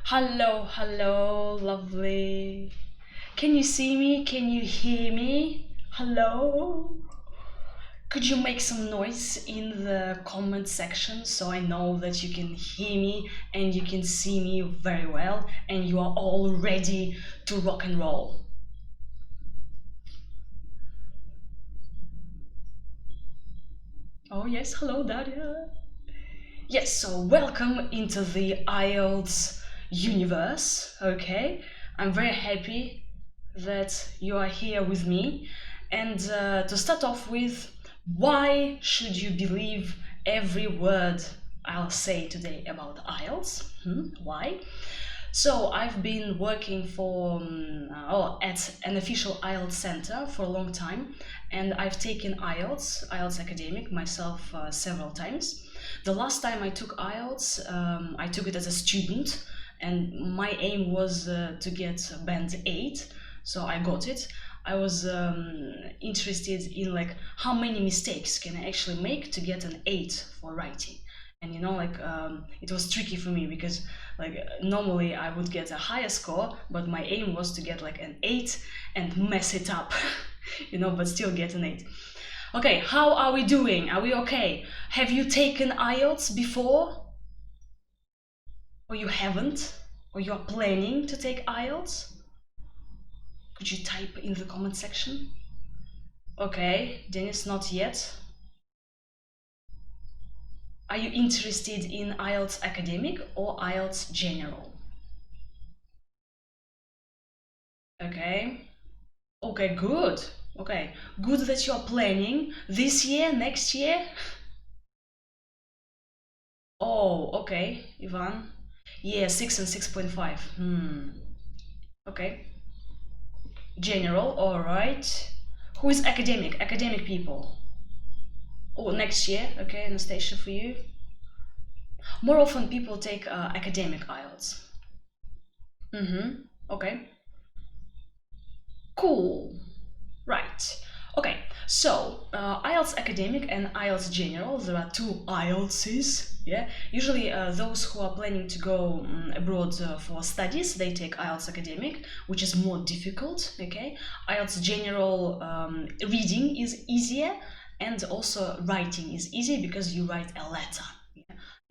Hello, hello, lovely. Can you see me? Can you hear me? Hello? Could you make some noise in the comment section so I know that you can hear me and you can see me very well and you are all ready to rock and roll? Oh, yes, hello, Daria. Yes, so welcome into the IELTS universe, okay? I'm very happy that you are here with me. And to start off with, why should you believe every word I'll say today about IELTS? Why? So I've been working at an official IELTS center for a long time, and I've taken IELTS Academic myself several times. The last time I took IELTS, I took it as a student, and my aim was to get band 8, so I got it. I was interested in like how many mistakes can I actually make to get an 8 for writing. And it was tricky for me because normally I would get a higher score, but my aim was to get like an 8 and mess it up, but still get an 8. Okay, how are we doing? Are we okay? Have you taken IELTS before? Or you haven't? Or you are planning to take IELTS? Could you type in the comment section? Okay, Dennis, not yet. Are you interested in IELTS Academic or IELTS General? Okay. Okay, good. Okay, good that you're planning this year, next year. Oh, okay, Ivan. Yeah, 6 and 6.5. Okay. General, all right. Who is academic? Academic people. Oh, next year. Okay, Anastasia, for you. More often people take academic IELTS. Okay. Cool. Right. Okay, so IELTS Academic and IELTS General, there are two IELTSs, yeah? Usually those who are planning to go abroad for studies, they take IELTS Academic, which is more difficult, okay? IELTS General reading is easier, and also writing is easy because you write a letter.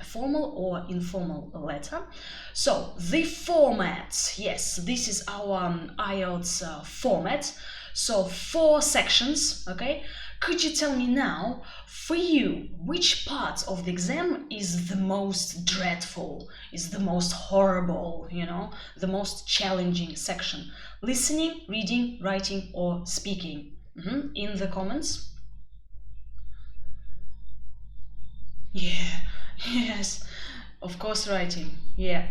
A formal or informal letter. So the format, yes, this is our IELTS format. So 4 sections, okay? Could you tell me now, for you, which part of the exam is the most dreadful, is the most horrible, the most challenging section? Listening, reading, writing, or speaking? In the comments. Yeah, yes, of course, writing. Yeah.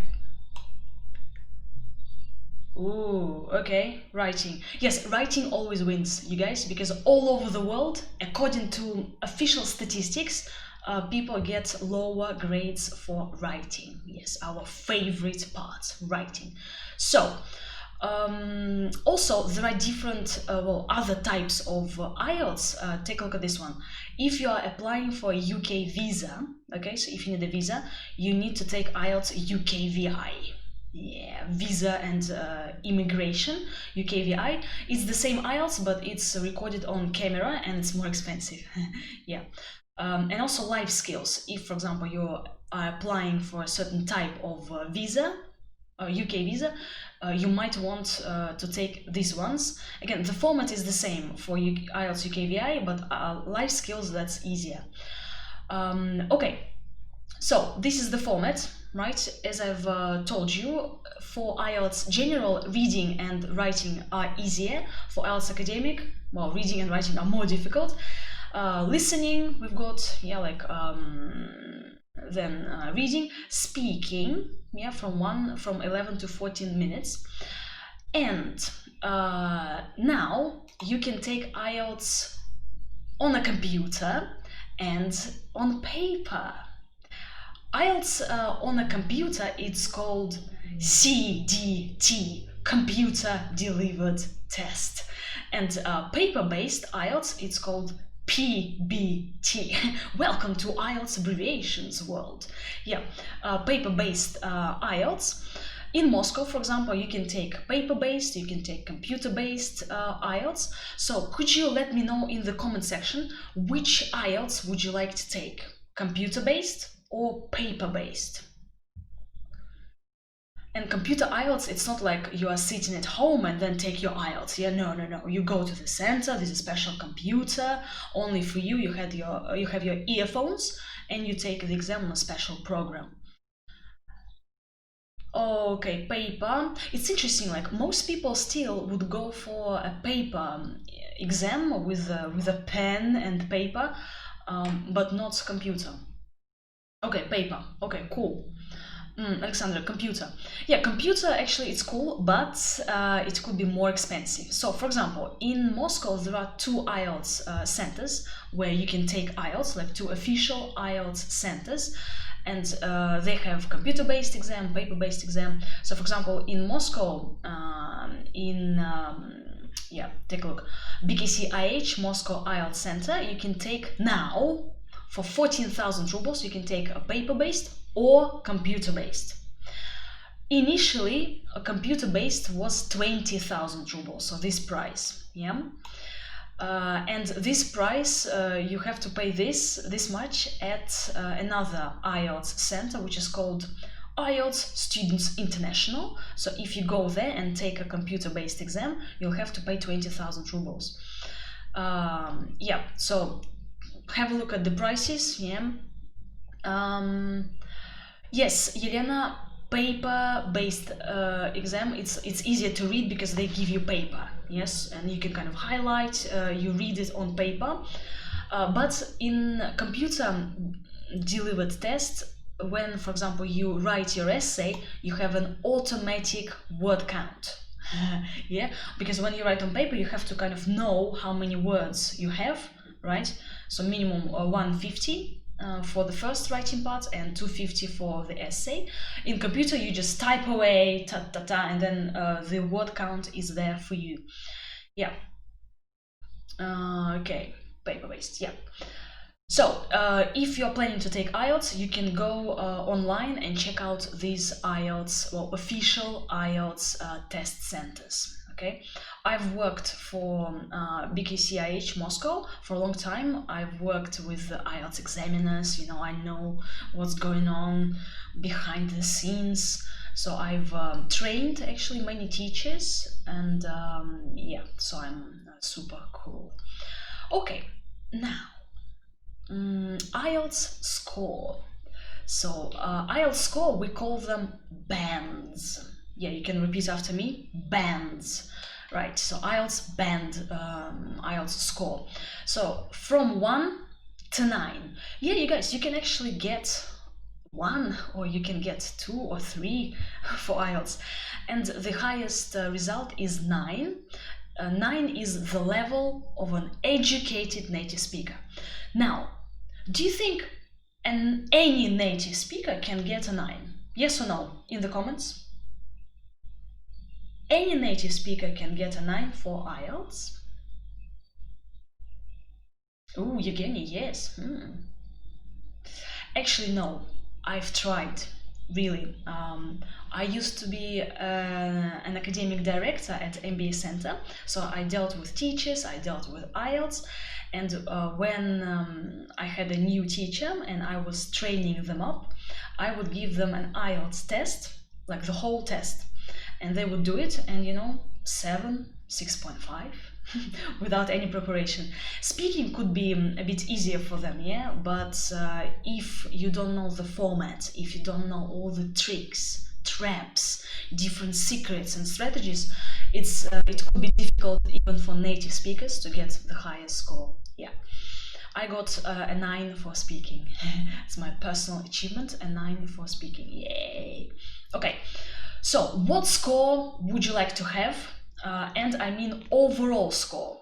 Ooh, okay, writing. Yes, writing always wins, you guys, because all over the world, according to official statistics, people get lower grades for writing. Yes, our favorite part, writing. So, also, there are different, other types of IELTS. Take a look at this one. If you are applying for a UK visa, okay, so if you need a visa, you need to take IELTS UKVI. Yeah, visa and immigration, UKVI. It's the same IELTS, but it's recorded on camera and it's more expensive. Yeah. And also life skills. If, for example, you are applying for a certain type of visa, UK visa, you might want to take these ones. Again, the format is the same for IELTS UKVI, but life skills, that's easier. Okay, so this is the format, right? As I've told you, for IELTS General, reading and writing are easier. For IELTS Academic, well, reading and writing are more difficult. Listening, we've got, then reading, speaking, yeah, from 11 to 14 minutes. And now you can take IELTS on a computer and on paper. IELTS on a computer, it's called CDT, Computer Delivered Test. And paper-based IELTS, it's called PBT. Welcome to IELTS abbreviations world. Yeah, paper-based IELTS. In Moscow, for example, you can take paper-based, you can take computer-based IELTS. So could you let me know in the comment section which IELTS would you like to take? Computer-based or paper-based? And computer IELTS, it's not like you are sitting at home and then take your IELTS. Yeah, no. You go to the center. There's a special computer only for you. You have your earphones and you take the exam on a special program. Okay, paper. It's interesting. Like most people still would go for a paper exam with a pen and paper, but not computer. Okay, paper. Okay, cool. Alexandra, computer. Yeah, computer actually it's cool, but it could be more expensive. So, for example, in Moscow there are two IELTS centers where you can take IELTS, like two official IELTS centers, and they have computer-based exam, paper-based exam. So, for example, in Moscow, take a look, BKCIH Moscow IELTS Center, you can take now for 14,000 rubles. You can take a paper-based or computer-based. Initially, a computer-based was 20,000 rubles, so this price, yeah. And this price, you have to pay this much at another IELTS center, which is called IELTS Students International. So if you go there and take a computer-based exam, you'll have to pay 20,000 rubles. Yeah, so have a look at the prices, yeah. Yes, Yelena, paper-based exam, it's easier to read because they give you paper, yes, and you can kind of highlight, you read it on paper. But in computer delivered test, when, for example, you write your essay, you have an automatic word count. Yeah, because when you write on paper, you have to kind of know how many words you have, right? So minimum 150. For the first writing part and 250 for the essay. In computer, you just type away, and then the word count is there for you. Yeah. Okay, paper-based, yeah. So, if you're planning to take IELTS, you can go online and check out these IELTS, well, official IELTS test centers. Okay, I've worked for BKCIH Moscow for a long time. I've worked with the IELTS examiners, you know, I know what's going on behind the scenes. So I've trained actually many teachers, and yeah, so I'm super cool. Okay, now IELTS score. So IELTS score, we call them bands. Yeah, you can repeat after me, bands. Right, so IELTS band, IELTS score. So from 1 to 9. Yeah, you guys, you can actually get 1 or you can get 2 or 3 for IELTS. And the highest result is 9. 9 is the level of an educated native speaker. Now, do you think any native speaker can get a 9? Yes or no? In the comments. Any native speaker can get a 9 for IELTS? Oh, Evgeny, yes. Actually, no. I've tried, really. I used to be an academic director at MBA Center, so I dealt with teachers, I dealt with IELTS, and when I had a new teacher and I was training them up, I would give them an IELTS test, like the whole test, and they would do it, and you know, 7, 6.5 without any preparation. Speaking could be a bit easier for them, yeah, but if you don't know the format, if you don't know all the tricks, traps, different secrets and strategies, it could be difficult even for native speakers to get the highest score. Yeah, I got a 9 for speaking. It's my personal achievement, a 9 for speaking. Yay! Okay, so what score would you like to have? And I mean overall score,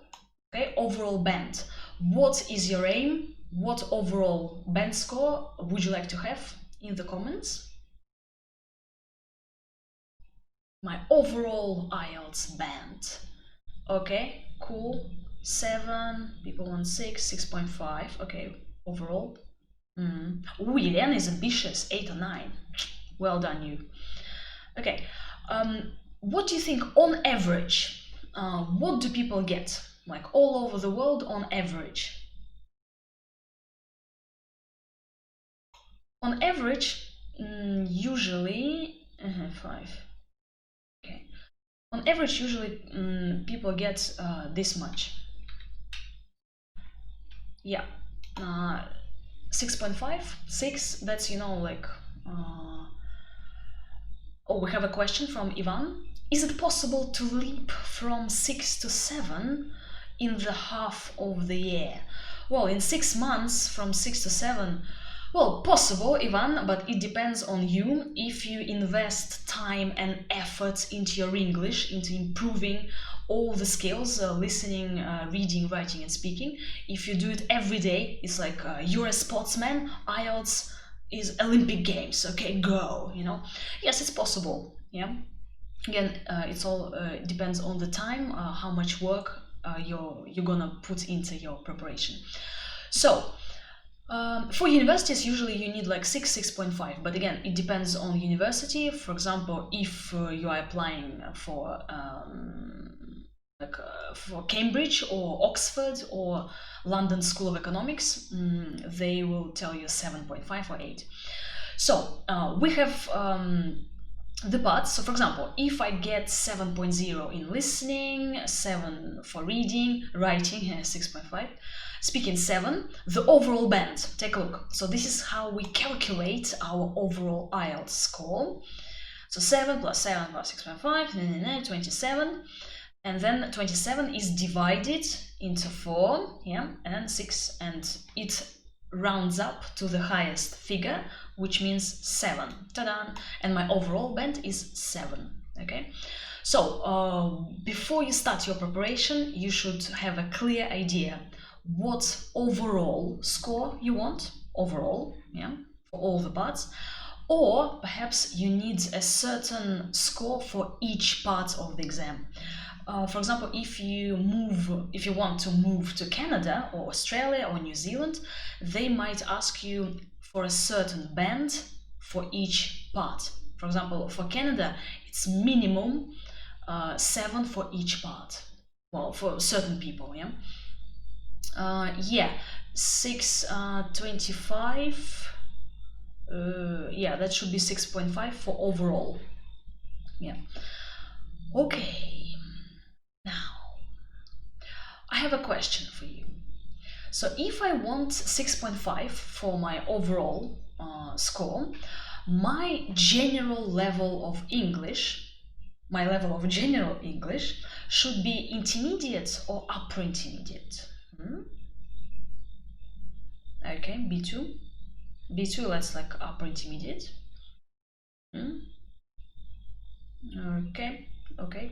okay, overall band. What is your aim? What overall band score would you like to have in the comments? My overall IELTS band. Okay, cool. 7, people want 6, 6.5. Okay, overall. Ooh, Elena is ambitious, 8 or 9. Well done, you. Okay, what do you think on average? What do people get? Like all over the world on average? On average, usually, 5. Okay. On average, usually people get this much. Yeah. 6.5, 6, that's, like... Oh, we have a question from Ivan. Is it possible to leap from 6 to 7 in the half of the year? Well, in 6 months, from 6 to 7, well, possible, Ivan, but it depends on you. If you invest time and effort into your English, into improving all the skills, listening, reading, writing, and speaking, if you do it every day, it's like you're a sportsman, IELTS is Olympic Games, okay, go, Yes, it's possible, yeah. Again, it's all depends on the time, how much work you're gonna put into your preparation. So, for universities, usually you need like 6.5, but again, it depends on university. For example, if you are applying for for Cambridge or Oxford or London School of Economics, they will tell you 7.5 or 8. So we have the parts. So for example, if I get 7.0 in listening, 7 for reading, writing, 6.5, speaking 7, the overall band, take a look. So this is how we calculate our overall IELTS score. So 7 plus 7 plus 6.5, 27. And then 27 is divided into 4, yeah, and 6, and it rounds up to the highest figure, which means 7. Ta-da! And my overall band is 7. Okay, so before you start your preparation, you should have a clear idea what overall score you want, overall, yeah, for all the parts, or perhaps you need a certain score for each part of the exam. For example, if you want to move to Canada or Australia or New Zealand, they might ask you for a certain band for each part. For example, for Canada, it's minimum 7 for each part. Well, for certain people, yeah. 6.25. Yeah, that should be 6.5 for overall. Yeah. Okay. Now, I have a question for you. So if I want 6.5 for my overall score, my general level of English, should be intermediate or upper intermediate? Okay, B2. B2, that's like upper intermediate. Okay.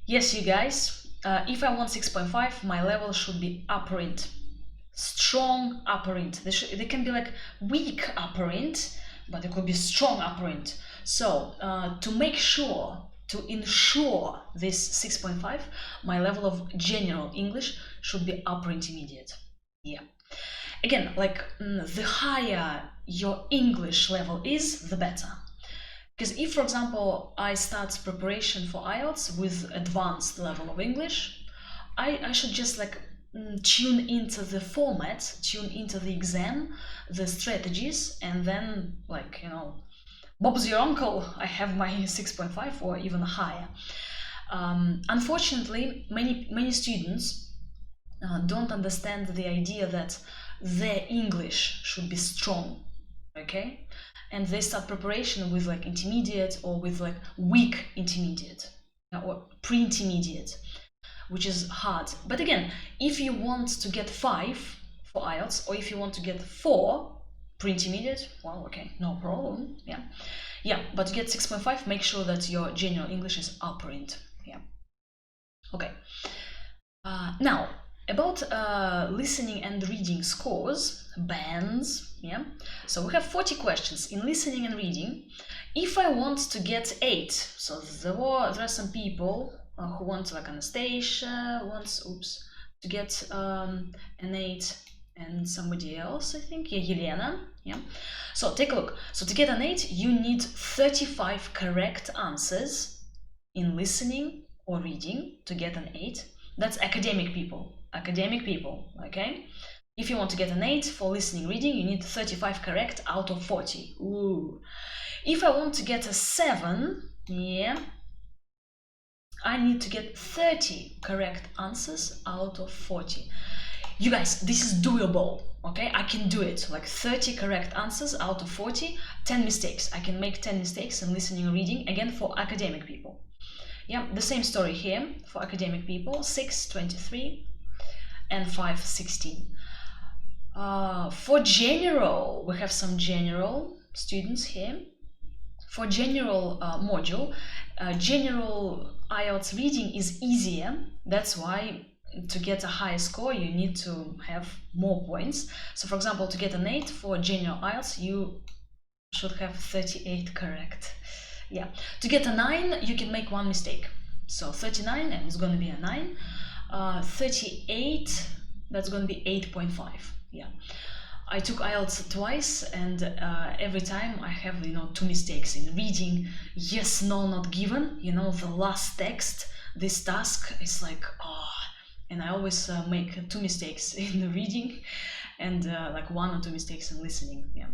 Yes, you guys, if I want 6.5, my level should be upper int. Strong upper int. They can be like weak upper int, but it could be strong upper int. So to ensure this 6.5, my level of general English should be upper intermediate. Yeah. Again, like the higher your English level is, the better. Because if, for example, I start preparation for IELTS with advanced level of English, I should just like tune into the format, tune into the exam, the strategies, and then like, Bob's your uncle, I have my 6.5 or even higher. Unfortunately, many students don't understand the idea that their English should be strong, okay? And they start preparation with like intermediate or with like weak intermediate or pre-intermediate, which is hard. But again, if you want to get 5 for IELTS or if you want to get 4 pre-intermediate, well, okay, no problem, yeah, but to get 6.5, make sure that your general English is upper int. Yeah. Okay. Now, about listening and reading scores, bands, yeah. So we have 40 questions in listening and reading. If I want to get 8, so there are some people who want, like Anastasia wants, to get an 8, and somebody else, I think, yeah, Yelena, yeah. So take a look. So to get an 8, you need 35 correct answers in listening or reading to get an 8. That's academic people, okay? If you want to get an 8 for listening, reading, you need 35 correct out of 40. Ooh. If I want to get a 7, yeah, I need to get 30 correct answers out of 40. You guys, this is doable, okay? I can do it, like 30 correct answers out of 40, 10 mistakes. I can make 10 mistakes in listening and reading, again, for academic people. Yeah, the same story here for academic people, 6, 23, and 5, 16. For general, we have some general students here. For general module, general IELTS reading is easier. That's why to get a higher score, you need to have more points. So for example, to get an 8 for general IELTS, you should have 38 correct. Yeah. To get a 9, you can make one mistake. So 39, and it's going to be a 9. 38, that's going to be 8.5. Yeah. I took IELTS twice, and every time I have, 2 mistakes in reading. Yes, no, not given. The last text, this task is like, and I always make 2 mistakes in the reading, and like 1 or 2 mistakes in listening. Yeah.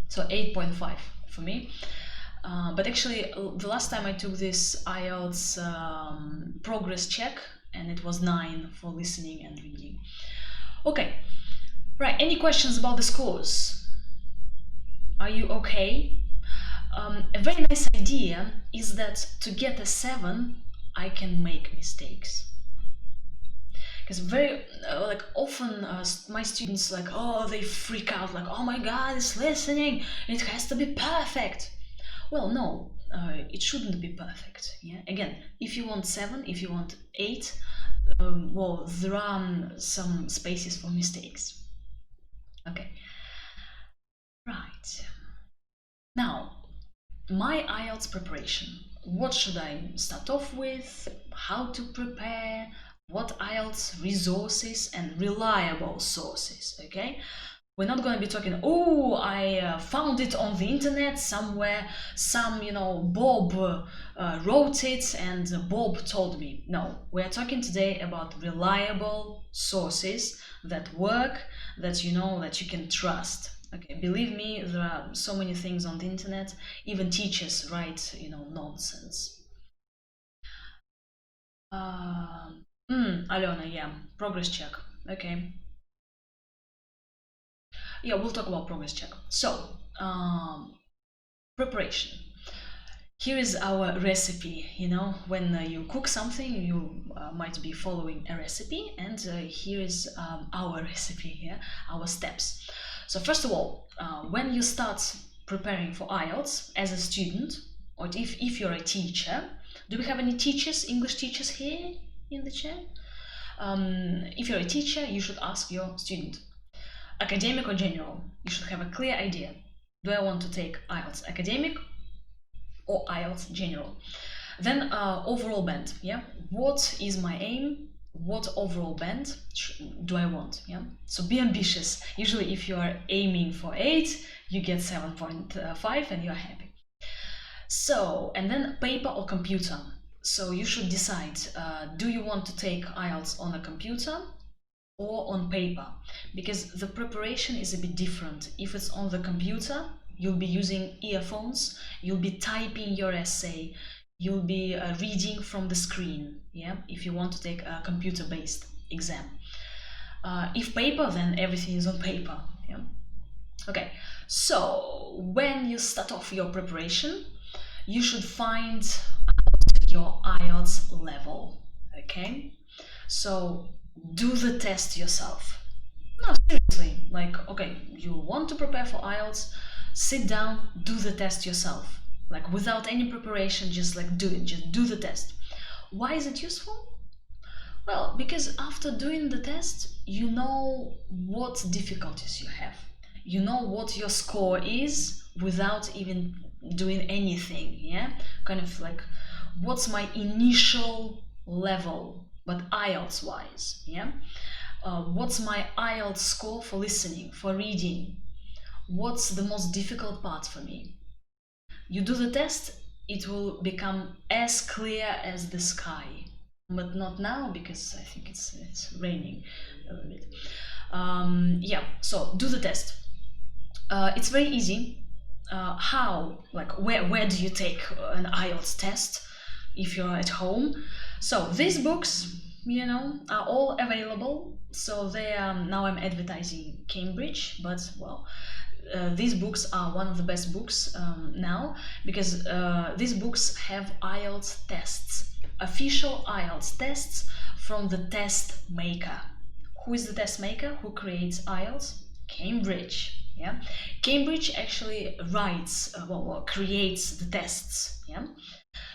So 8.5 for me. But actually, the last time I took this IELTS progress check, and it was 9 for listening and reading. Okay. Right, any questions about the scores? Are you okay? A very nice idea is that to get a 7, I can make mistakes. Because very, often my students they freak out, like, oh my god, it's listening, it has to be perfect. Well, no, it shouldn't be perfect. Yeah. Again, if you want 7, if you want 8, well, there are some spaces for mistakes. Okay. Right. Now, my IELTS preparation. What should I start off with? How to prepare? What IELTS resources and reliable sources? Okay. We're not going to be talking, oh, I found it on the internet somewhere, Bob wrote it and Bob told me. No, we are talking today about reliable sources that work, that that you can trust. Okay, believe me, there are so many things on the internet, even teachers write, nonsense. Alona, yeah, progress check. Okay. Yeah, we'll talk about progress check. So, preparation. Here is our recipe. When you cook something, you might be following a recipe, and here is our recipe, yeah, our steps. So first of all, when you start preparing for IELTS as a student, or if you're a teacher, do we have any teachers, English teachers here in the chat? If you're a teacher, you should ask your student, academic or general. You should have a clear idea. Do I want to take IELTS academic or IELTS general? Then overall band, yeah? What is my aim? What overall band do I want? Yeah. So be ambitious. Usually if you are aiming for 8, you get 7.5 and you're happy. So, and then paper or computer. So you should decide, do you want to take IELTS on a computer or on paper? Because the preparation is a bit different. If it's on the computer, you'll be using earphones, you'll be typing your essay, you'll be reading from the screen, yeah, if you want to take a computer-based exam. If paper, then everything is on paper, yeah. Okay, so when you start off your preparation, you should find out your IELTS level, okay? So do the test yourself. No, seriously, okay, you want to prepare for IELTS, sit down, do the test yourself. Without any preparation, just do it, just do the test. Why is it useful? Well, because after doing the test, you know what difficulties you have. You know what your score is without even doing anything, yeah? Kind of what's my initial level, but IELTS wise, yeah? What's my IELTS score for listening, for reading? What's the most difficult part for me? You do the test, it will become as clear as the sky. But not now, because I think it's raining a little bit. Yeah, so do the test. It's very easy. How, like, where do you take an IELTS test if you're at home? So these books, you know, are all available. So they are, now I'm advertising Cambridge, but well, these books are one of the best books now, because these books have IELTS tests, official IELTS tests from the test maker. Who is the test maker? Who creates IELTS? Cambridge. Yeah, Cambridge actually writes, creates the tests. Yeah,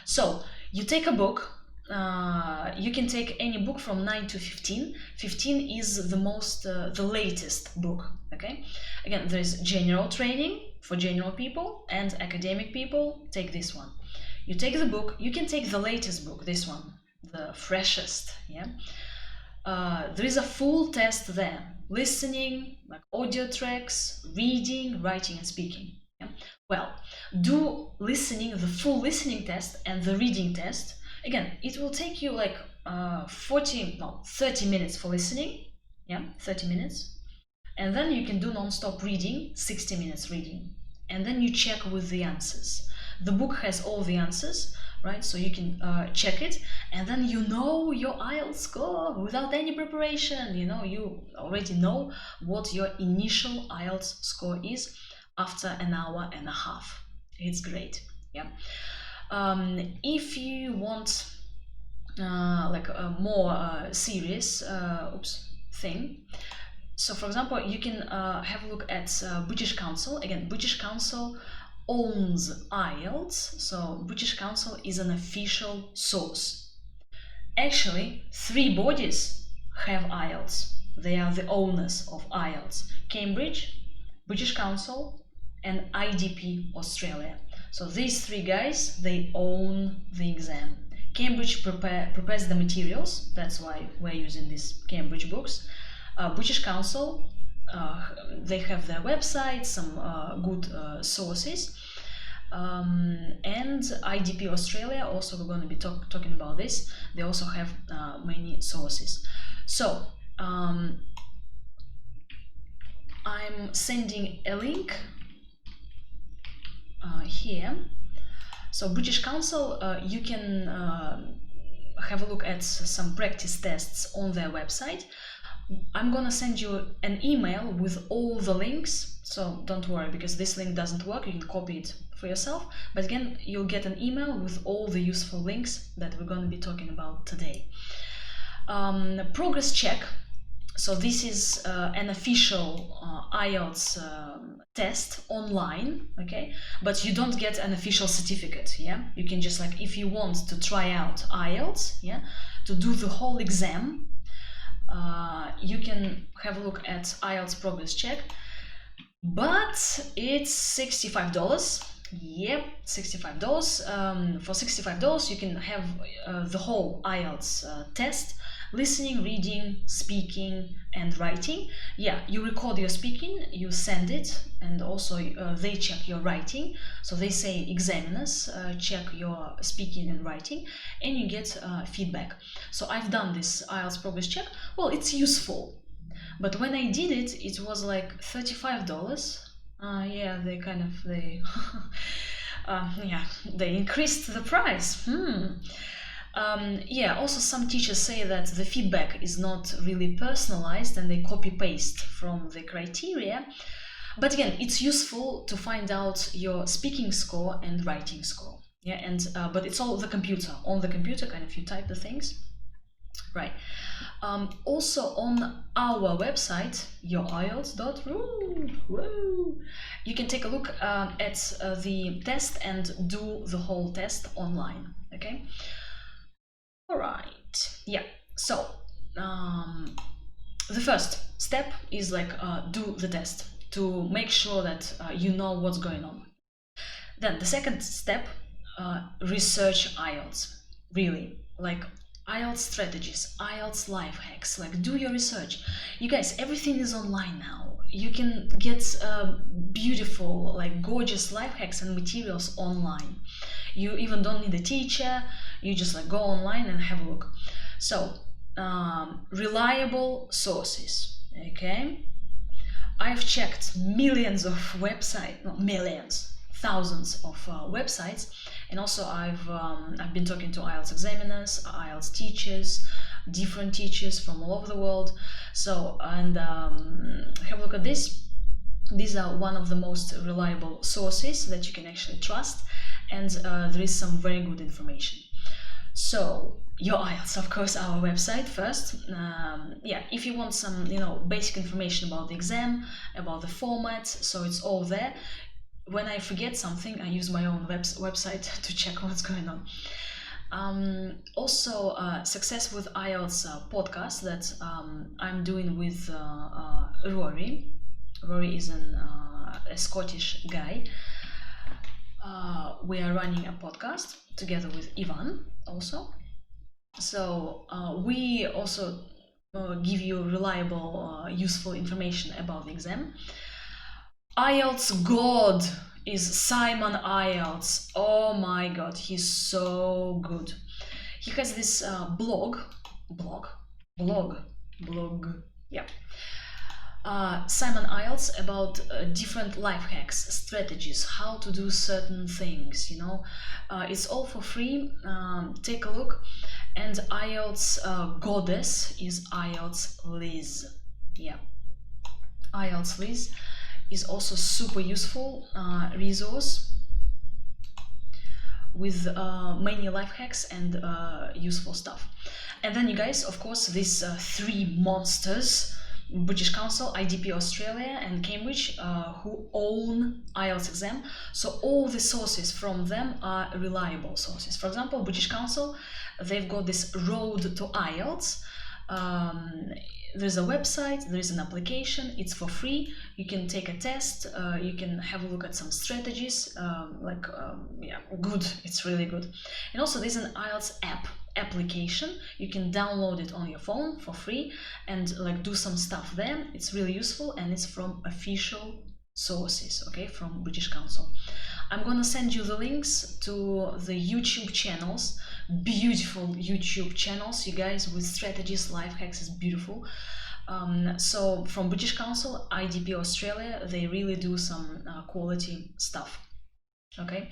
so you take a book. You can take any book from 9 to 15. 15 is the latest book. Okay, again, there's general training for general people and academic people. Take this one. You take the book. You can take the latest book, this one, the freshest. Yeah, there is a full test there: listening, like audio tracks, reading, writing, and speaking. Yeah? Well, do listening, the full listening test and the reading test. Again, it will take you like 30 minutes for listening. Yeah, 30 minutes. And then you can do non-stop reading, 60 minutes reading. And then you check with the answers. The book has all the answers, right? So you can check it, and then you know your IELTS score without any preparation. You know, you already know what your initial IELTS score is after an hour and a half. It's great. Yeah. If you want like a more serious thing, so for example, you can have a look at British Council. Again, British Council owns IELTS, so British Council is an official source. Actually, 3 bodies have IELTS. They are the owners of IELTS: Cambridge, British Council, and IDP Australia. So these 3 guys, they own the exam. Cambridge prepares the materials, that's why we're using these Cambridge books. British Council, they have their website, some good sources. And IDP Australia, also we're going to be talking about this. They also have many sources. So I'm sending a link here. So British Council, you can have a look at some practice tests on their website. I'm gonna send you an email with all the links, so don't worry, because this link doesn't work. You can copy it for yourself, but again, you'll get an email with all the useful links that we're going to be talking about today. Progress check. So this is an official IELTS test online, okay? But you don't get an official certificate, yeah? You can just, like, if you want to try out IELTS, yeah, to do the whole exam, you can have a look at IELTS Progress Check, but it's $65. Yep, $65. For $65, you can have the whole IELTS test: listening, reading, speaking, and writing. Yeah, you record your speaking, you send it, and also they check your writing. So they say examiners check your speaking and writing, and you get feedback. So I've done this IELTS Progress Check. Well, it's useful, but when I did it, it was like $35. Yeah, they increased the price. Yeah, also some teachers say that the feedback is not really personalized and they copy paste from the criteria. But again, it's useful to find out your speaking score and writing score. Yeah, and but it's all on the computer, kind of you type the things. Right. Also on our website, yourielts.ru, you can take a look at the test and do the whole test online. Okay. All right. Yeah. So the first step is like do the test to make sure that you know what's going on. Then the second step, research IELTS. Really, like, IELTS strategies, IELTS life hacks. Like, do your research. You guys, everything is online now. You can get beautiful, like gorgeous life hacks and materials online. You even don't need a teacher. You just like go online and have a look. So, reliable sources. Okay, I've checked millions of websites, not millions, thousands of websites, and also I've been talking to IELTS examiners, IELTS teachers, different teachers from all over the world. So, and have a look at this. These are one of the most reliable sources that you can actually trust, and there is some very good information. So, your IELTS, of course, our website first. Yeah, if you want some, basic information about the exam, about the format, so it's all there. When I forget something, I use my own website to check what's going on. Also, Success with IELTS podcast that I'm doing with Rory. Rory is a Scottish guy. We are running a podcast together with Ivan also. So we also give you reliable, useful information about the exam. IELTS God is Simon IELTS. Oh my god, he's so good. He has this blog, yeah. Simon IELTS about different life hacks, strategies, how to do certain things, it's all for free. Take a look. And IELTS goddess is IELTS Liz. Yeah, IELTS Liz is also super useful resource with many life hacks and useful stuff. And then you guys, of course, these three monsters, British Council, IDP Australia and Cambridge, who own IELTS exam. So all the sources from them are reliable sources. For example, British Council, they've got this road to IELTS. There's a website, there's an application, it's for free. You can take a test, you can have a look at some strategies, yeah, good, it's really good. And also there's an IELTS application. You can download it on your phone for free and like do some stuff there. It's really useful and it's from official sources, okay, from British Council. I'm gonna send you the links to the YouTube channels, beautiful YouTube channels, you guys, with strategies, life hacks, is beautiful. So from British Council, IDP Australia, they really do some quality stuff, okay.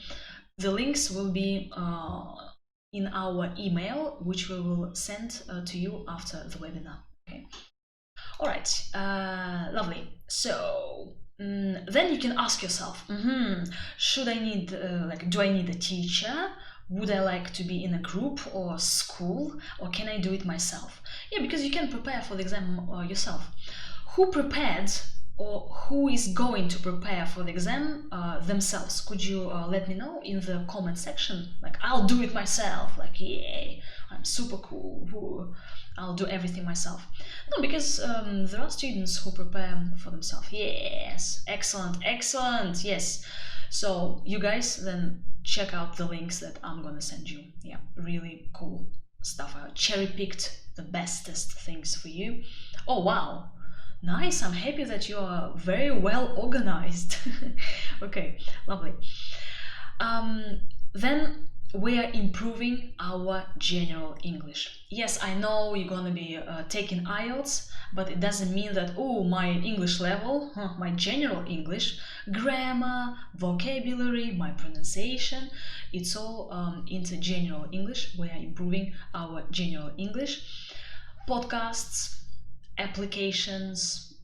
The links will be in our email, which we will send to you after the webinar, okay. All right, lovely. So then you can ask yourself, should I need, do I need a teacher? Would I like to be in a group or school, or can I do it myself? Yeah, because you can prepare for the exam yourself. Who prepared or who is going to prepare for the exam themselves? Could you let me know in the comment section? Like, I'll do it myself. Like, yeah, I'm super cool. I'll do everything myself. No, because there are students who prepare for themselves. Yes, excellent, yes. So you guys then check out the links that I'm gonna send you. Yeah, really cool stuff. I cherry-picked the bestest things for you. Oh wow, nice. I'm happy that you are very well organized. Okay, lovely. Then we are improving our general English. Yes, I know you're gonna be taking IELTS, but it doesn't mean that, oh, my English level, my general English, grammar, vocabulary, my pronunciation, it's all into general English. We are improving our general English. Podcasts, applications,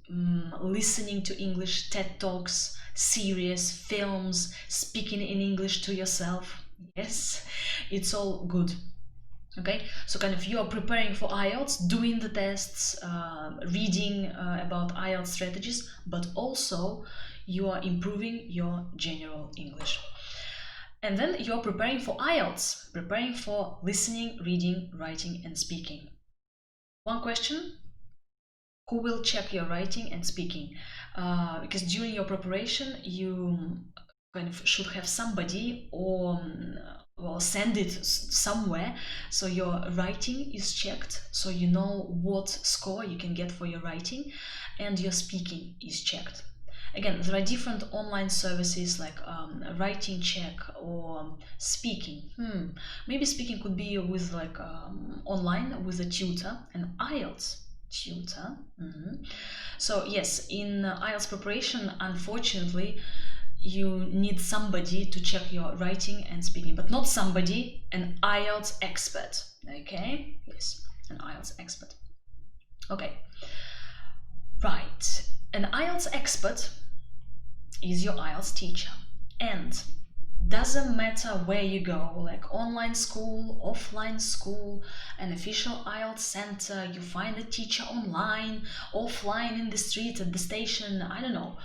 listening to English, TED Talks, series, films, speaking in English to yourself. Yes, it's all good. Okay, so kind of you are preparing for IELTS, doing the tests, reading about IELTS strategies, but also you are improving your general English. And then you are preparing for IELTS, preparing for listening, reading, writing, and speaking. One question: who will check your writing and speaking? Because during your preparation, you kind of should have somebody or well, send it somewhere so your writing is checked, so you know what score you can get for your writing, and your speaking is checked. Again, there are different online services like writing check or speaking. Maybe speaking could be with like online with a tutor, an IELTS tutor. So yes, in IELTS preparation, unfortunately, you need somebody to check your writing and speaking, but not somebody, an IELTS expert. Okay, yes, an IELTS expert. Okay, right. An IELTS expert is your IELTS teacher, and doesn't matter where you go, like online school, offline school, an official IELTS center, you find a teacher online, offline in the street, at the station, I don't know.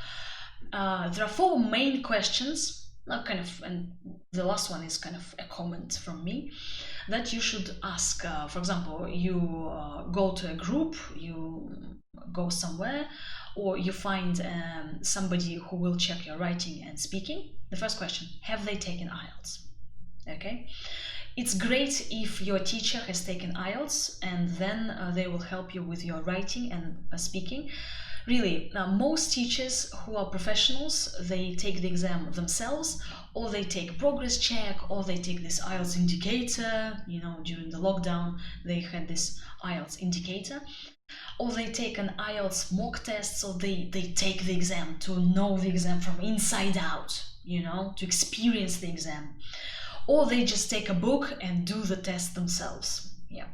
There are 4 main questions, and the last one is kind of a comment from me, that you should ask. For example, you go to a group, you go somewhere, or you find somebody who will check your writing and speaking. The first question, have they taken IELTS? Okay. It's great if your teacher has taken IELTS, and then they will help you with your writing and speaking. Really, most teachers who are professionals, they take the exam themselves, or they take progress check, or they take this IELTS indicator. You know, during the lockdown, they had this IELTS indicator. Or they take an IELTS mock test, so they take the exam to know the exam from inside out, you know, to experience the exam. Or they just take a book and do the test themselves. Yeah.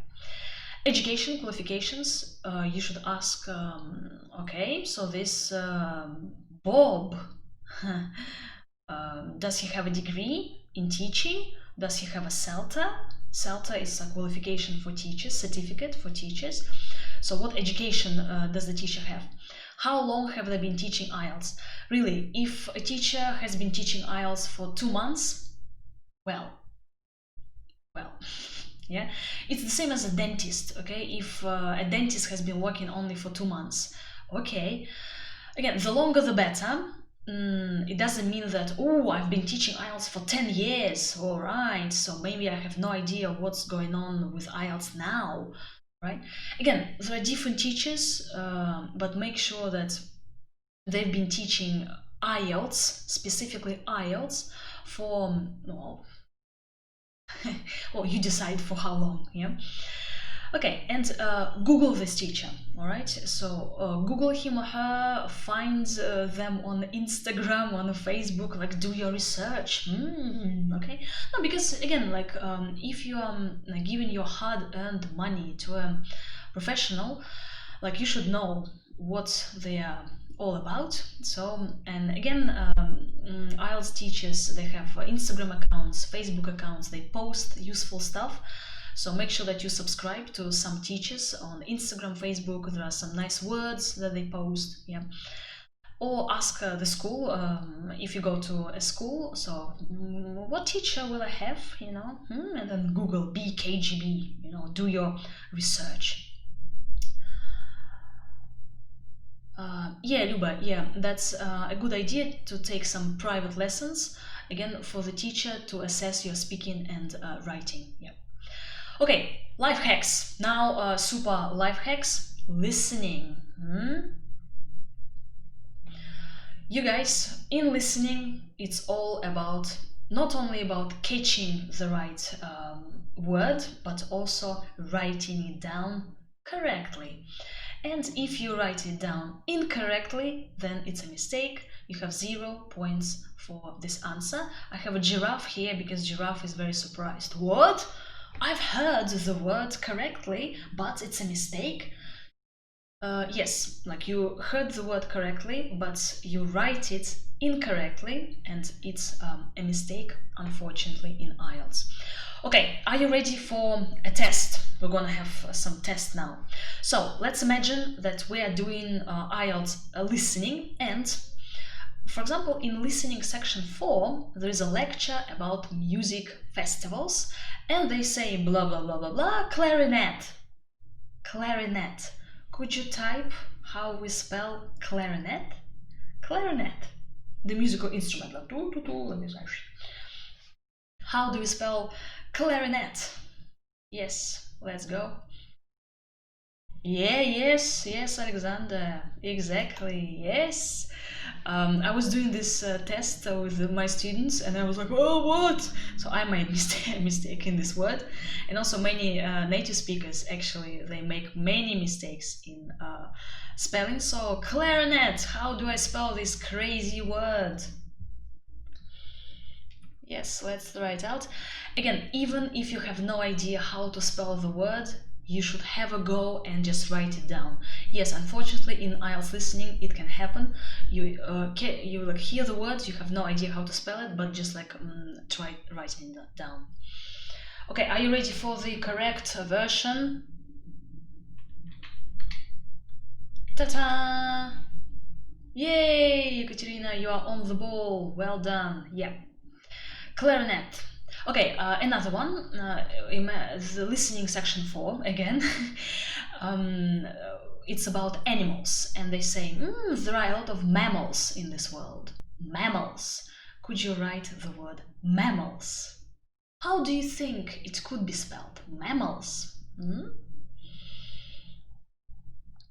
Education qualifications, you should ask, okay, so this Bob, does he have a degree in teaching? Does he have a CELTA? CELTA is a qualification for teachers, certificate for teachers. So what education does the teacher have? How long have they been teaching IELTS? Really, if a teacher has been teaching IELTS for 2 months, well, yeah, it's the same as a dentist. Okay, if a dentist has been working only for 2 months, okay, again, the longer the better. It doesn't mean that, oh, I've been teaching IELTS for 10 years, all right, so maybe I have no idea what's going on with IELTS now, right? Again, there are different teachers, but make sure that they've been teaching IELTS, specifically IELTS, for, well, well, you decide for how long, yeah? Okay, and Google this teacher, all right? So Google him or her, find them on Instagram, on Facebook, like do your research, okay? No, because again, like if you are giving your hard-earned money to a professional, like you should know what they are all about. So, and again, IELTS teachers, they have Instagram accounts, Facebook accounts, they post useful stuff. So make sure that you subscribe to some teachers on Instagram, Facebook. There are some nice words that they post, yeah. Or ask the school, if you go to a school, so what teacher will I have, you know, and then Google BKGB, you know, do your research. Yeah, Luba, yeah, that's a good idea to take some private lessons, again, for the teacher to assess your speaking and writing, yeah. Okay, life hacks. Now, super life hacks. Listening. You guys, in listening, it's all about, not only about catching the right word, but also writing it down correctly. And if you write it down incorrectly, then it's a mistake. You have 0 points for this answer. I have a giraffe here because giraffe is very surprised. What? I've heard the word correctly, but it's a mistake. Yes, like you heard the word correctly, but you write it incorrectly, and it's a mistake, unfortunately, in IELTS. Okay, are you ready for a test? We're gonna have some tests now. So let's imagine that we are doing IELTS listening, and for example, in listening section 4, there is a lecture about music festivals, and they say blah blah blah blah blah, clarinet. Clarinet. Could you type how we spell clarinet? Clarinet. the musical instrument, like doo doo doo, like this. How do we spell clarinet? Yes, let's go. Yeah, yes, Alexander. Exactly, yes. I was doing this test with my students, and I was like, "Oh, what?" So I made mistake in this word, and also many native speakers actually they make many mistakes in spelling. So clarinet. How do I spell this crazy word? Yes, let's try it out. Again, even if you have no idea how to spell the word, you should have a go and just write it down. Yes, unfortunately, in IELTS listening, it can happen. You like hear the words, you have no idea how to spell it, but just like try writing it down. Okay, are you ready for the correct version? Ta-ta! Yay, Ekaterina, you are on the ball. Well done. Yeah. Clarinet. Okay, another one. The listening section 4 again. um, it's about animals, and they say there are a lot of mammals in this world. Mammals. Could you write the word mammals? How do you think it could be spelled? Mammals.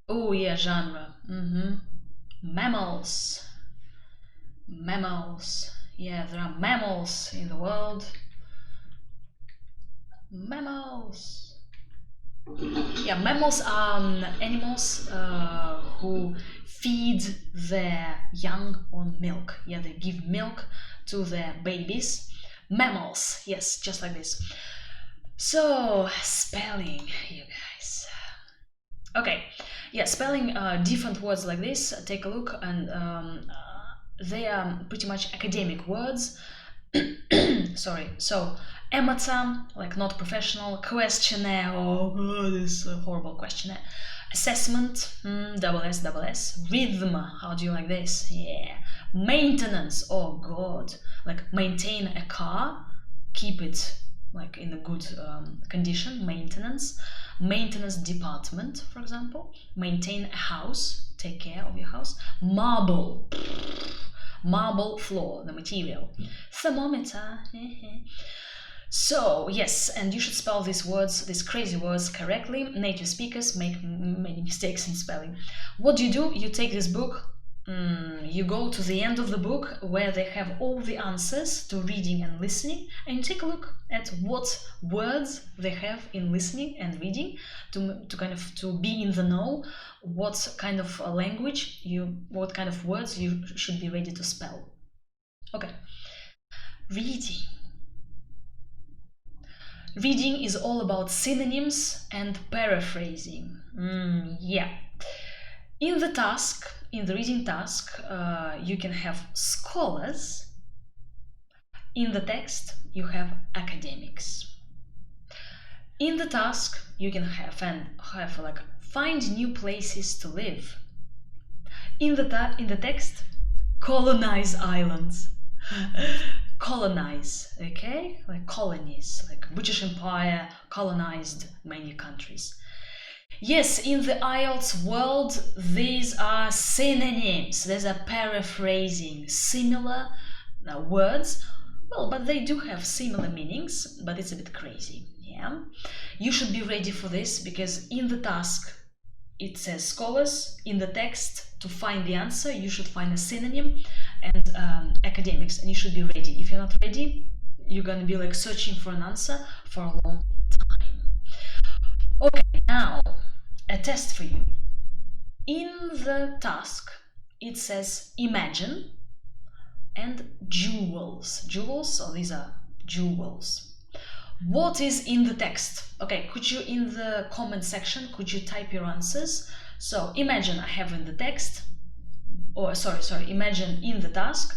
Oh yeah, genre. Mammals. Mammals. Yeah, there are mammals in the world. Mammals. Yeah, mammals are animals who feed their young on milk. Yeah, they give milk to their babies. Mammals, yes, just like this. So, spelling, you guys. Okay, yeah, spelling different words like this. Take a look, and they are pretty much academic words. Sorry. So amateur, like not professional. Questionnaire. Oh god, this horrible questionnaire. Assessment. Double S, double S. Rhythm. How do you like this? Yeah. Maintenance. Oh god. Like maintain a car, keep it like in a good condition. Maintenance. Maintenance department, for example. Maintain a house. Take care of your house. Marble. Marble floor, the material. Thermometer. So, yes, and you should spell these words, these crazy words, correctly. Native speakers make many mistakes in spelling. What do? You take this book, you go to the end of the book where they have all the answers to reading and listening, and you take a look at what words they have in listening and reading to kind of to be in the know what kind of language what kind of words you should be ready to spell. Okay. Reading is all about synonyms and paraphrasing. Yeah. In the reading task, you can have scholars. In the text, you have academics. In the task, you can have like find new places to live. In the text, colonize islands. Colonize, okay? Like colonies, like British Empire colonized many countries. Yes, in the IELTS world, these are synonyms. These are paraphrasing similar words. Well, but they do have similar meanings, but it's a bit crazy. Yeah, you should be ready for this because in the task it says scholars. In the text, to find the answer, you should find a synonym and academics, and you should be ready. If you're not ready, you're gonna be like searching for an answer for a long time. Okay, now a test for you. In the task, it says imagine and jewels. Jewels, so these are jewels. What is in the text? Okay, could you in the comment section, could you type your answers? So imagine I have in the text, or sorry, imagine in the task,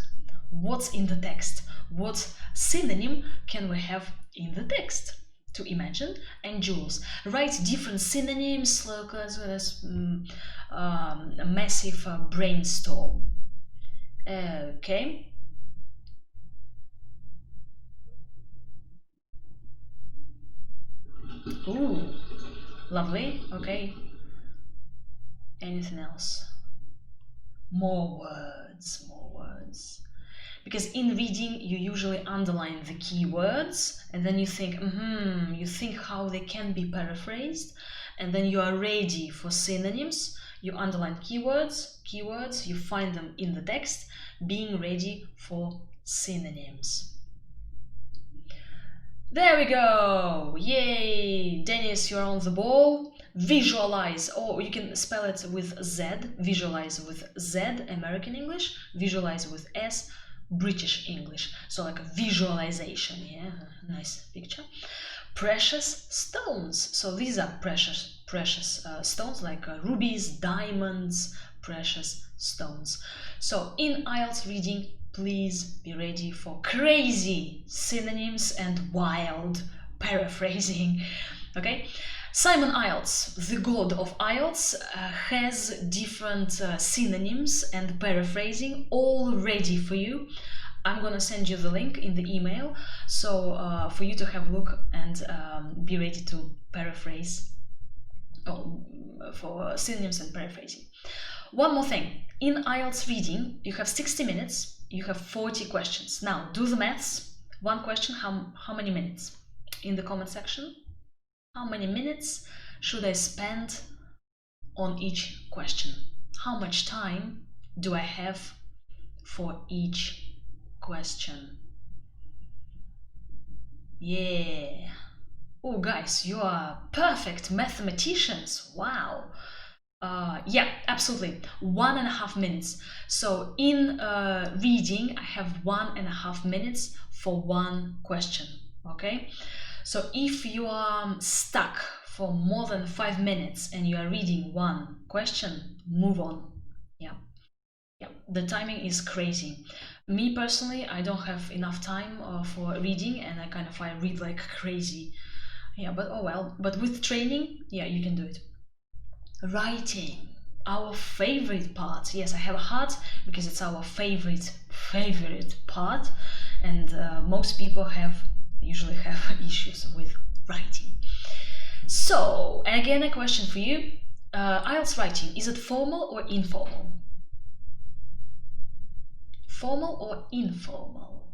what's in the text? What synonym can we have in the text to imagine? And jewels. Write different synonyms as well as a massive brainstorm. Okay. Ooh, lovely. Okay. Anything else? More words. synonyms. Because in reading, you usually underline the keywords, and then you think, you think how they can be paraphrased, and then you are ready for synonyms. You underline keywords, you find them in the text, being ready for synonyms. There we go! Yay! Dennis, you're on the ball. Visualize, or you can spell it with Z. Visualize with Z, American English. Visualize with S, British English. So like a visualization, yeah? Nice picture. Precious stones. So these are precious stones, like rubies, diamonds, precious stones. So in IELTS reading, please be ready for crazy synonyms and wild paraphrasing. Okay? Simon IELTS, the god of IELTS, has different synonyms and paraphrasing all ready for you. I'm gonna send you the link in the email, so for you to have a look and be ready to paraphrase for synonyms and paraphrasing. One more thing, in IELTS reading, you have 60 minutes, you have 40 questions. Now, do the maths. One question, how many minutes? In the comment section, how many minutes should I spend on each question? How much time do I have for each question? Yeah. Oh, guys, you are perfect mathematicians. Wow. Yeah, absolutely. 1.5 minutes. So in reading, I have 1.5 minutes for one question. Okay. So if you are stuck for more than 5 minutes and you are reading one question, move on. Yeah. Yeah. The timing is crazy. Me personally, I don't have enough time for reading, and I read like crazy. Yeah, but oh well. But with training, yeah, you can do it. Writing, our favorite part. Yes, I have a heart because it's our favorite part, and most people usually have issues with writing. So again, a question for you: IELTS writing, is it formal or informal? Formal or informal?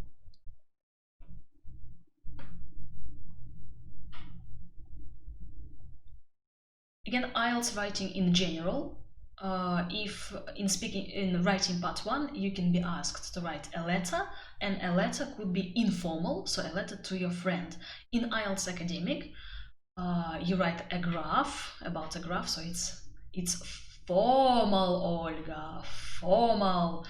Again, IELTS writing in general. If in writing part 1, you can be asked to write a letter, and a letter could be informal, so a letter to your friend. In IELTS academic, you write a graph, about a graph, so it's formal, Olga, formal.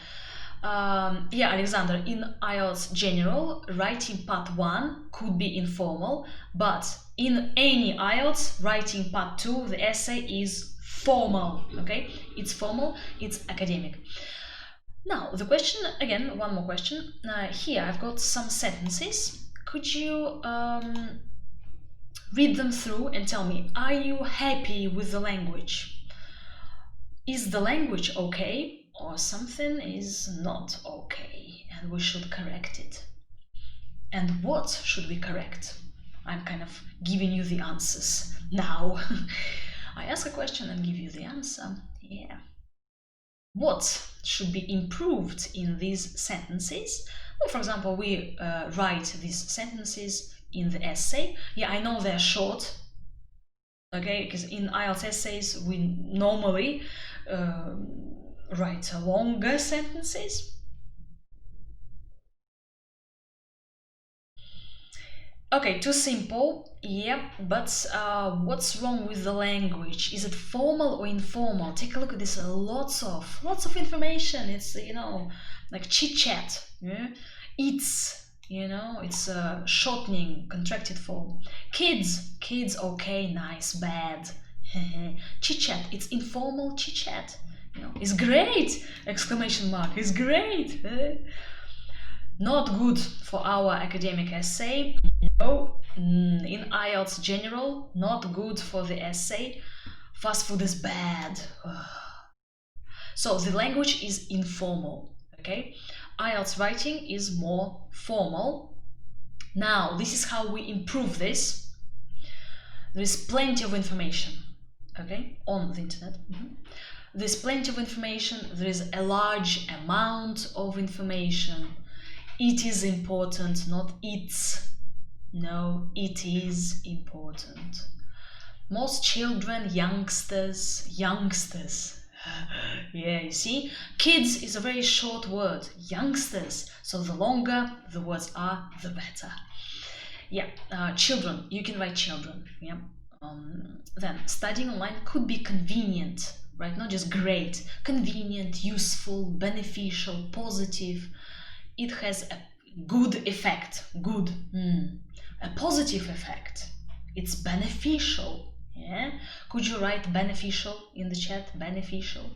Yeah, Alexander, in IELTS general, writing part 1 could be informal, but in any IELTS, writing part 2, the essay is formal, okay? It's formal, it's academic. Now, the question, again, one more question. Here, I've got some sentences. Could you read them through and tell me, are you happy with the language? Is the language okay? Or something is not okay and we should correct it? And what should we correct? I'm kind of giving you the answers now. I ask a question and give you the answer. Yeah. What should be improved in these sentences? Well, for example, we write these sentences in the essay. Yeah, I know they're short, okay, because in IELTS essays we normally write longer sentences. Okay, too simple. Yep, but what's wrong with the language? Is it formal or informal? Take a look at this. Lots of information. It's like chit chat. Yeah? It's it's shortening, contracted form. Kids, okay, nice, bad. Chit chat. It's informal chit chat. It's great! Exclamation mark. It's great. Not good for our academic essay. No. In IELTS general, not good for the essay. Fast food is bad. So the language is informal. Okay. IELTS writing is more formal. Now, this is how we improve this. There is plenty of information, okay, on the internet. There's plenty of information. There is a large amount of information. It is important, not it's. No, it is important. Most children, youngsters, yeah, you see, kids is a very short word, youngsters, so the longer the words are, the better. Yeah, children, you can write children. Yeah. Then studying online could be convenient, right? Not just great, convenient, useful, beneficial, positive. It has a good effect, good, a positive effect. It's beneficial. Yeah. Could you write beneficial in the chat? Beneficial.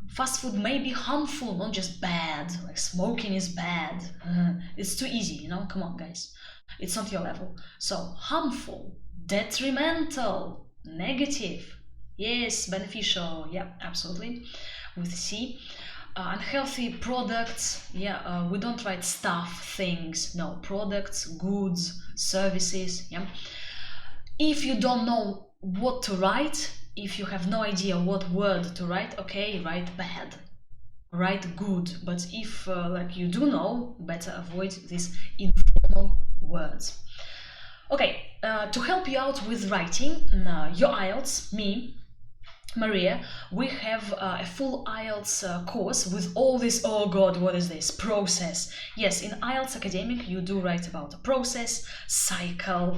Fast food may be harmful, not just bad. Like smoking is bad. It's too easy, you know? Come on, guys. It's not your level. So, harmful, detrimental, negative. Yes, beneficial. Yeah, absolutely. With C. Unhealthy products. Yeah, we don't write stuff, things. No, products, goods, services. Yeah. If you don't know what to write, if you have no idea what word to write, okay, write bad, write good. But if like you do know, better avoid these informal words. Okay, to help you out with writing your IELTS, me, Maria, we have a full IELTS course with all this, oh god, what is this? Process. Yes, in IELTS Academic you do write about a process, cycle,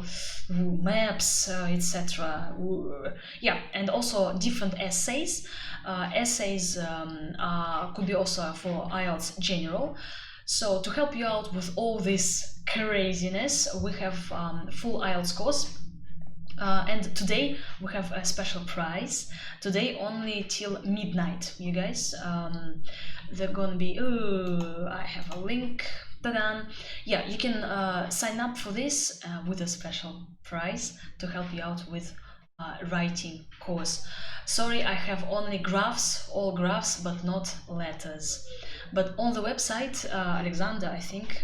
maps, etc. Yeah, and also different essays. Essays could be also for IELTS General. So to help you out with all this craziness, we have full IELTS course. And today we have a special prize. Today only till midnight, you guys. They're gonna be. I have a link. Ta-da! Yeah, you can sign up for this with a special prize to help you out with writing course. Sorry, I have only graphs, all graphs, but not letters. But on the website, Alexander, I think,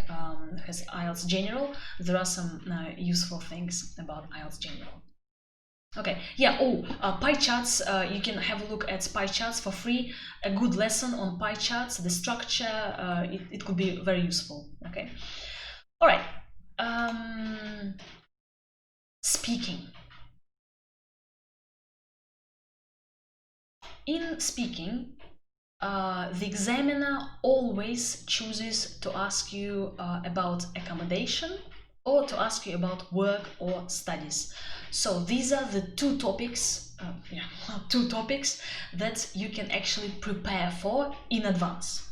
has IELTS General. There are some useful things about IELTS General. Okay, yeah, pie charts, you can have a look at pie charts for free. A good lesson on pie charts, the structure, it could be very useful, okay? All right, speaking. In speaking, the examiner always chooses to ask you about accommodation or to ask you about work or studies. So these are the two topics that you can actually prepare for in advance.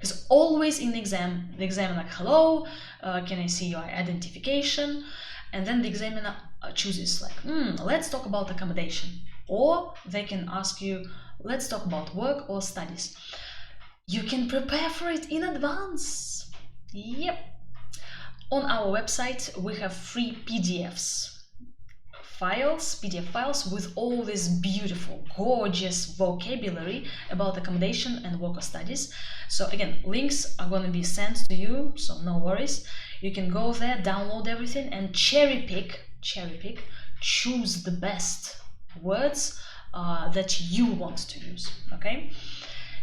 Because always in the examiner like, hello, can I see your identification? And then the examiner chooses like, let's talk about accommodation. Or they can ask you, let's talk about work or studies. You can prepare for it in advance. Yep. On our website, we have free PDF files with all this beautiful, gorgeous vocabulary about accommodation and work or studies. So again, links are going to be sent to you, so no worries. You can go there, download everything, and cherry pick, choose the best words that you want to use, okay?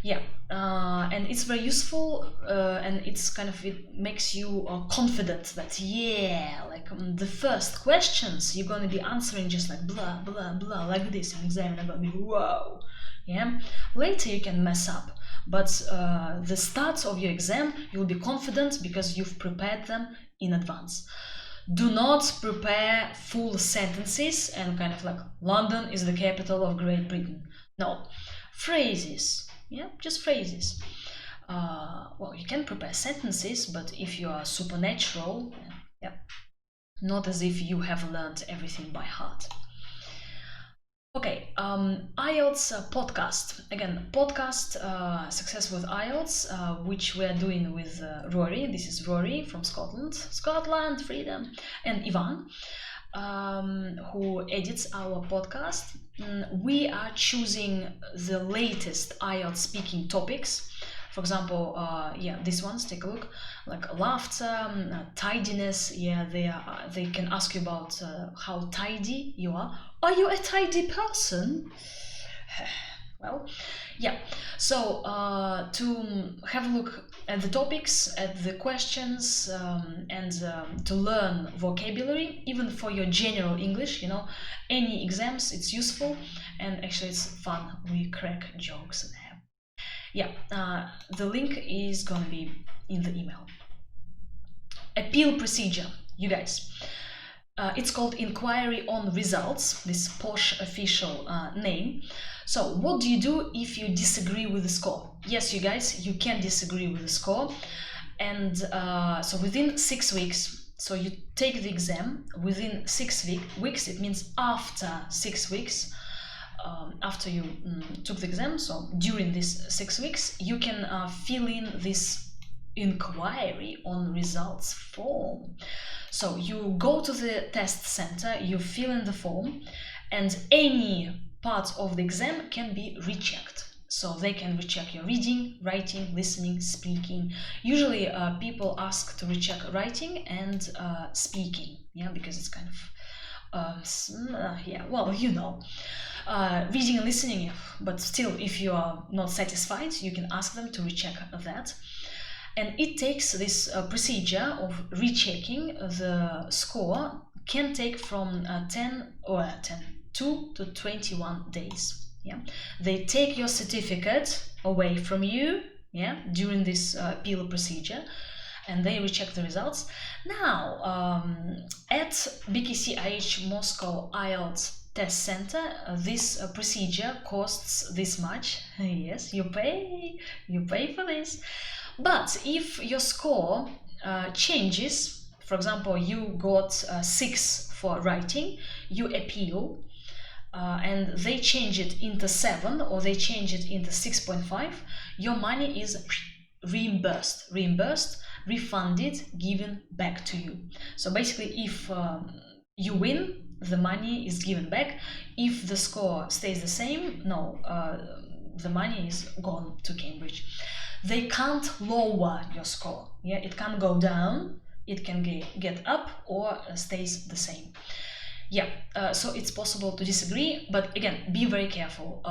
Yeah, and it's very useful, and it's kind of, it makes you confident that, yeah, like the first questions you're going to be answering just like blah, blah, blah, like this, and examiner going to be, wow, yeah? Later you can mess up, but the start of your exam, you'll be confident because you've prepared them in advance. Do not prepare full sentences and kind of like, London is the capital of Great Britain. No, phrases. Yeah, just phrases. Well, you can prepare sentences, but if you are supernatural, yeah, not as if you have learned everything by heart. Okay, IELTS podcast. Again, podcast Success with IELTS, which we are doing with Rory. This is Rory from Scotland. Scotland, freedom. And Ivan, who edits our podcast. We are choosing the latest IELTS speaking topics. For example, yeah, these ones, take a look, like laughter, tidiness. Yeah, they can ask you about how tidy you are. Are you a tidy person? Well, yeah. So to have a look at the topics, at the questions, and to learn vocabulary, even for your general English, you know, any exams, it's useful, and actually it's fun. We crack jokes there. Yeah, the link is gonna be in the email. Appeal procedure, you guys. It's called Inquiry on Results, this posh official name. So what do you do if you disagree with the score? Yes, you guys, you can disagree with the score. And so within 6 weeks, so you take the exam within 6 weeks, it means after 6 weeks, after you took the exam, so during these 6 weeks, you can fill in this inquiry on results form. So you go to the test center, you fill in the form, and any part of the exam can be rechecked. So they can recheck your reading, writing, listening, speaking. Usually people ask to recheck writing and speaking, yeah, because it's kind of, yeah, well, you know. Reading and listening, but still, if you are not satisfied, you can ask them to recheck that. And it takes this procedure of rechecking the score can take from 2 to 21 days. Yeah, they take your certificate away from you. Yeah, during this appeal procedure, and they recheck the results. Now, at BKCIH Moscow IELTS Test Center, this procedure costs this much. Yes, you pay for this. But if your score changes, for example, you got 6 for writing, you appeal, and they change it into 7 or they change it into 6.5, your money is reimbursed, refunded, given back to you. So basically, if you win, the money is given back. If the score stays the same, no, the money is gone to Cambridge. They can't lower your score. Yeah, it can't go down. It can get up or stays the same. Yeah, so it's possible to disagree, but again, be very careful.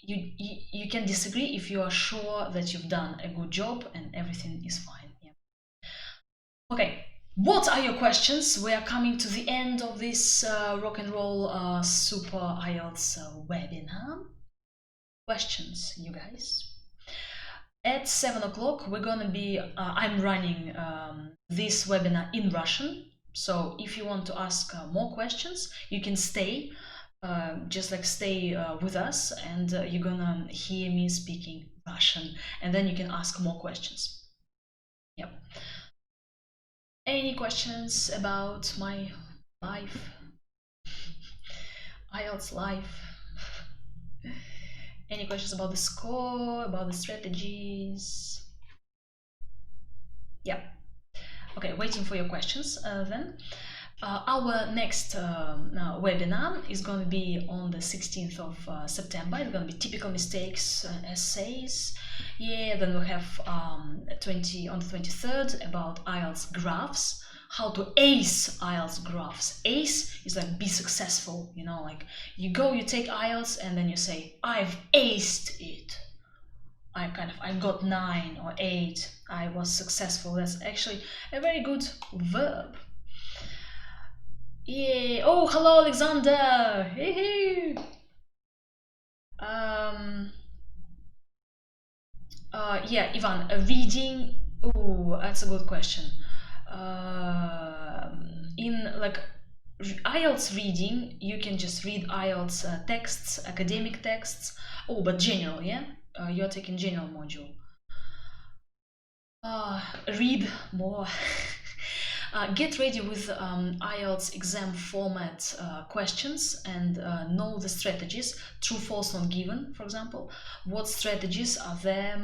You can disagree if you are sure that you've done a good job and everything is fine. Yeah. Okay, what are your questions? We are coming to the end of this rock and roll super IELTS webinar. Questions, you guys? At 7 o'clock, we're gonna be, I'm running this webinar in Russian. So if you want to ask more questions, you can stay, just like stay with us, and you're gonna hear me speaking Russian, and then you can ask more questions. Yep. Any questions about my life? IELTS life? Any questions about the score, about the strategies? Yeah. Okay, waiting for your questions then. Our next webinar is going to be on the 16th of September. It's going to be typical mistakes essays. Yeah, then we have on the 23rd about IELTS graphs, how to ace IELTS graphs. Ace is like be successful, you know, like you take IELTS and then you say, I've aced it. I got 9 or 8. I was successful. That's actually a very good verb. Yeah. Oh, hello, Alexander. Hey. Yeah, Ivan. Reading. Oh, that's a good question. In like IELTS reading, you can just read IELTS texts, academic texts. Oh, but general, yeah. You're taking general module. Read more. Get ready with IELTS exam format questions and know the strategies, true, false, not given, for example. What strategies are there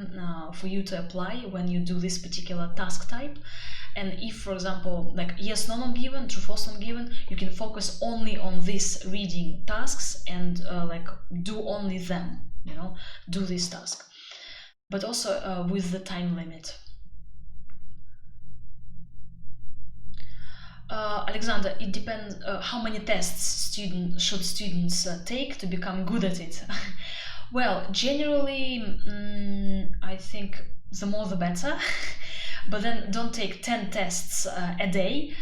for you to apply when you do this particular task type? And if, for example, like yes, no, not given, true, false, not given, you can focus only on these reading tasks and like do only them, you know, do this task. But also with the time limit. Alexander, it depends how many tests should students take to become good at it. Well, generally, I think the more the better. But then don't take 10 tests a day.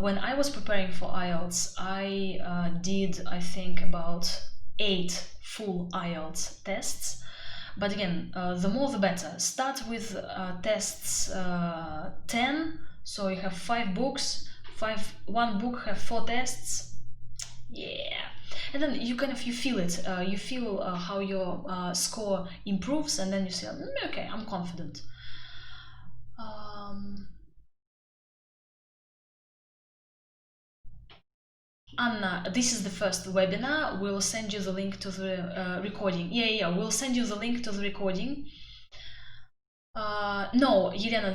When I was preparing for IELTS, I did, I think, about 8 full IELTS tests. But again, the more the better. Start with tests 10, so you have 5 books, one book have 4 tests. Yeah, and then you feel it. You feel how your score improves, and then you say, okay, I'm confident. Anna, this is the first webinar. We'll send you the link to the recording. Yeah, we'll send you the link to the recording. No, Elena,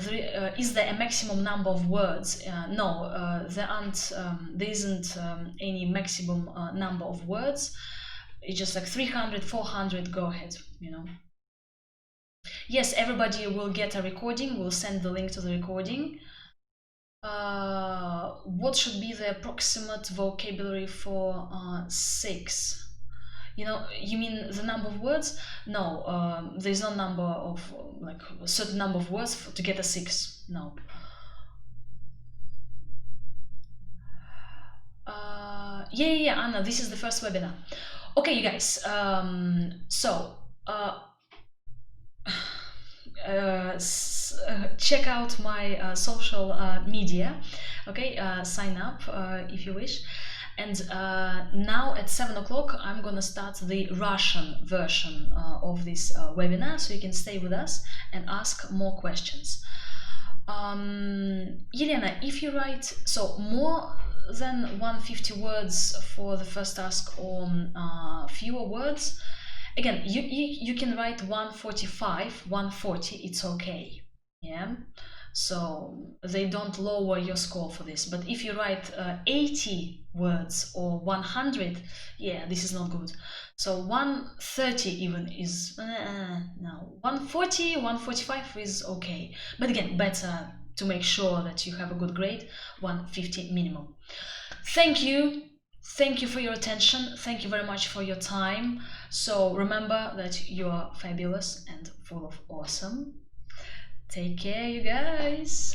is there a maximum number of words? No, there isn't any maximum number of words. It's just like 300, 400, go ahead, you know. Yes, everybody will get a recording. We'll send the link to the recording. What should be the approximate vocabulary for 6? You mean the number of words? No, there's no number of, like, a certain number of words to get a 6. No. Yeah, Anna, this is the first webinar. Okay, you guys, check out my social media. Okay, sign up if you wish. And now at 7 o'clock I'm gonna start the Russian version of this webinar, so you can stay with us and ask more questions. Elena, if you write more than 150 words for the first task, or fewer words, again, you can write 145, 140, it's okay. Yeah, so they don't lower your score for this. But if you write 80 words or 100, yeah, this is not good. So 130 even is no, 140, 145 is okay. But again, better to make sure that you have a good grade, 150 minimum. Thank you for your attention. Thank you very much for your time. So remember that you are fabulous and full of awesome. Take care, you guys.